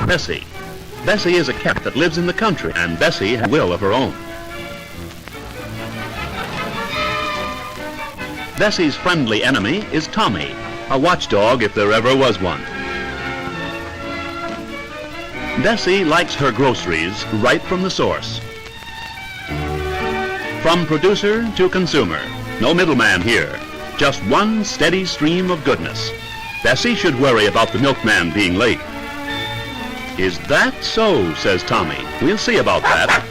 Bessie. Bessie is a cat that lives in the country, and Bessie has a will of her own. Bessie's friendly enemy is Tommy, a watchdog if there ever was one. Bessie likes her groceries right from the source. From producer to consumer, no middleman here, just one steady stream of goodness. Bessie should worry about the milkman being late. Is that so, says Tommy. We'll see about that.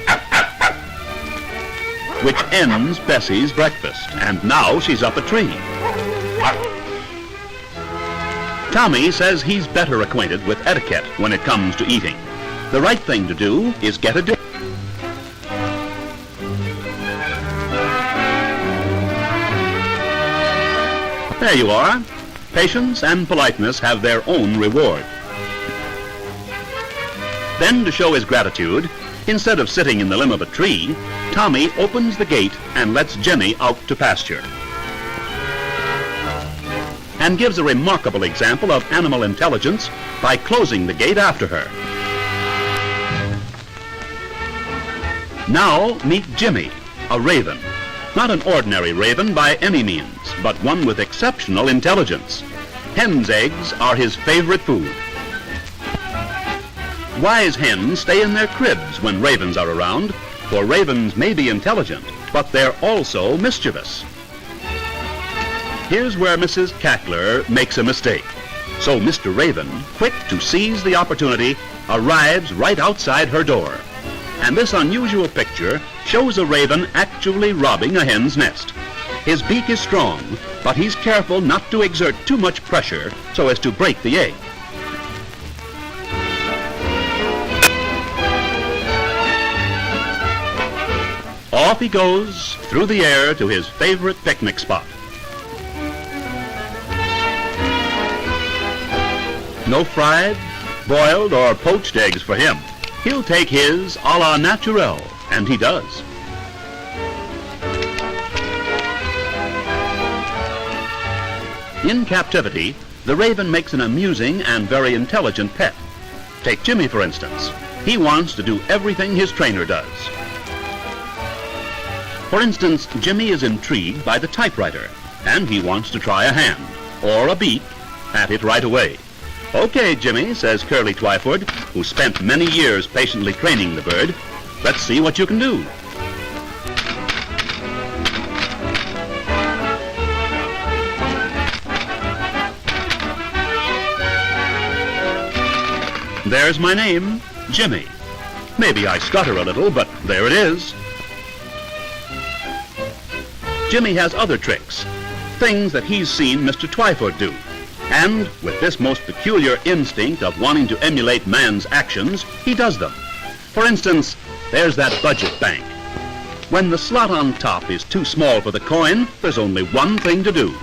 Which ends Bessie's breakfast, and now she's up a tree. Tommy says he's better acquainted with etiquette when it comes to eating. The right thing to do is get a dinner. There you are. Patience and politeness have their own reward. Then, to show his gratitude, instead of sitting in the limb of a tree, Tommy opens the gate and lets Jimmy out to pasture. And gives a remarkable example of animal intelligence by closing the gate after her. Now meet Jimmy, a raven. Not an ordinary raven by any means, but one with exceptional intelligence. Hen's eggs are his favorite food. Wise hens stay in their cribs when ravens are around, for ravens may be intelligent, but they're also mischievous. Here's where Mrs. Cackler makes a mistake. So Mr. Raven, quick to seize the opportunity, arrives right outside her door. And this unusual picture shows a raven actually robbing a hen's nest. His beak is strong, but he's careful not to exert too much pressure so as to break the egg. Off he goes through the air to his favorite picnic spot. No fried, boiled, or poached eggs for him. He'll take his a la naturel, and he does. In captivity, the raven makes an amusing and very intelligent pet. Take Jimmy, for instance. He wants to do everything his trainer does. For instance, Jimmy is intrigued by the typewriter, and he wants to try a hand, or a beak, at it right away. Okay, Jimmy, says Curly Twyford, who spent many years patiently training the bird. Let's see what you can do. There's my name, Jimmy. Maybe I stutter a little, but there it is. Jimmy has other tricks, things that he's seen Mr. Twyford do. And with this most peculiar instinct of wanting to emulate man's actions, he does them. For instance, there's that budget bank. When the slot on top is too small for the coin, there's only one thing to do.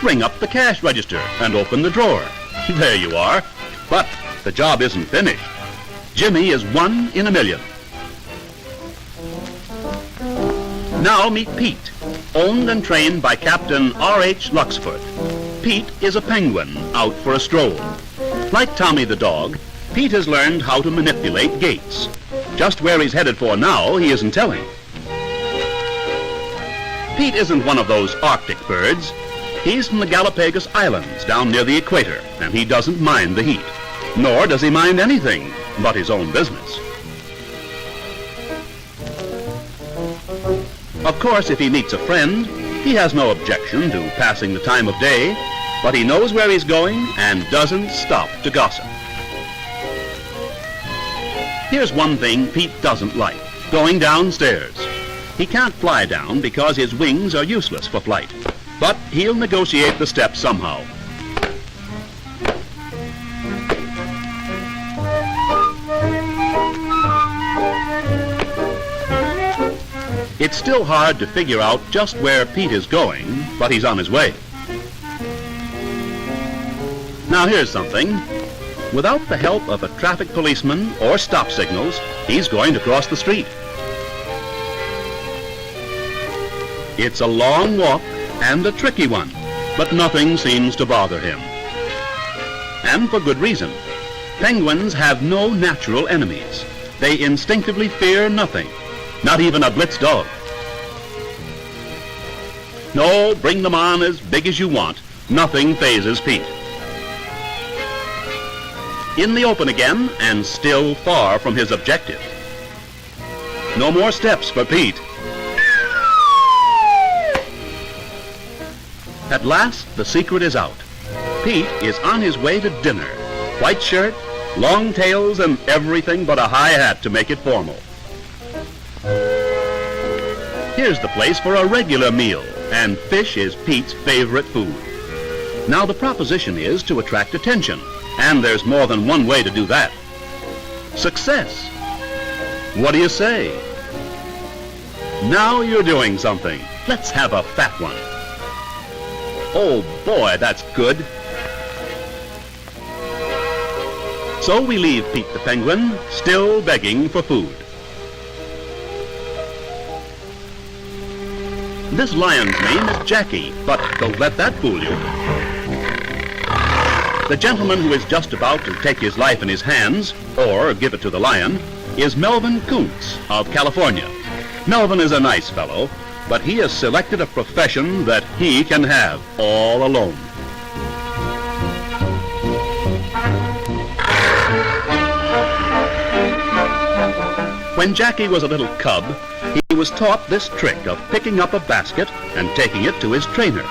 Ring up the cash register and open the drawer. There you are. But the job isn't finished. Jimmy is 1 in a million. Now meet Pete, owned and trained by Captain R.H. Luxford. Pete is a penguin out for a stroll. Like Tommy the dog, Pete has learned how to manipulate gates. Just where he's headed for now, he isn't telling. Pete isn't one of those Arctic birds. He's from the Galapagos Islands down near the equator, and he doesn't mind the heat. Nor does he mind anything but his own business. Of course, if he meets a friend, he has no objection to passing the time of day, but he knows where he's going and doesn't stop to gossip. Here's one thing Pete doesn't like, going downstairs. He can't fly down because his wings are useless for flight, but he'll negotiate the steps somehow. It's still hard to figure out just where Pete is going, but he's on his way. Now here's something. Without the help of a traffic policeman or stop signals, he's going to cross the street. It's a long walk and a tricky one, but nothing seems to bother him. And for good reason. Penguins have no natural enemies. They instinctively fear nothing, not even a blitz dog. No, bring them on as big as you want. Nothing phases Pete. In the open again, and still far from his objective. No more steps for Pete. At last, the secret is out. Pete is on his way to dinner. White shirt, long tails, and everything but a high hat to make it formal. Here's the place for a regular meal, and fish is Pete's favorite food. Now the proposition is to attract attention, and there's more than one way to do that. Success. What do you say? Now you're doing something. Let's have a fat one. Oh boy, that's good. So we leave Pete the penguin, still begging for food. This lion's name is Jackie, but don't let that fool you. The gentleman who is just about to take his life in his hands, or give it to the lion, is Melvin Kuntz of California. Melvin is a nice fellow, but he has selected a profession that he can have all alone. When Jackie was a little cub, he was taught this trick of picking up a basket and taking it to his trainer.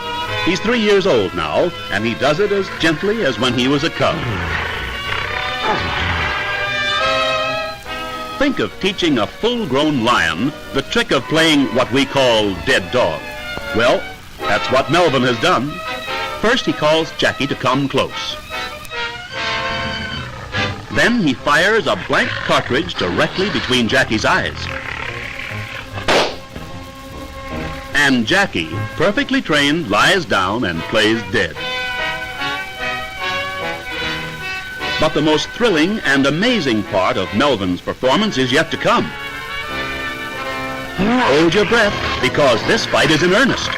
He's 3 years old now, and he does it as gently as when he was a cub. Think of teaching a full-grown lion the trick of playing what we call dead dog. Well, that's what Melvin has done. First, he calls Jackie to come close. Then he fires a blank cartridge directly between Jackie's eyes. And Jackie, perfectly trained, lies down and plays dead. But the most thrilling and amazing part of Melvin's performance is yet to come. Hold your breath, because this fight is in earnest.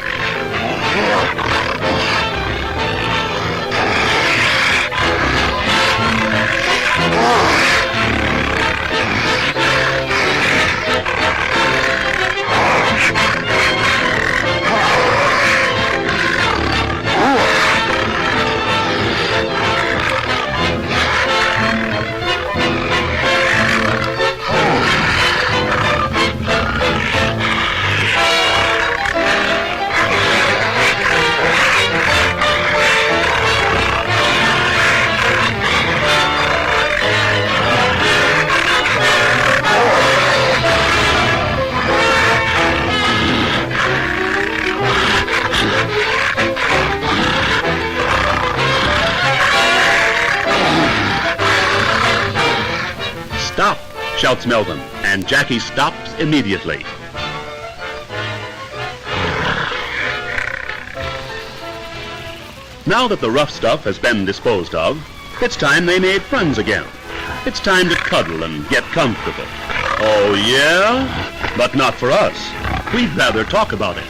Stop, shouts Melvin, and Jackie stops immediately. Now that the rough stuff has been disposed of, it's time they made friends again. It's time to cuddle and get comfortable. Oh yeah? But not for us. We'd rather talk about it.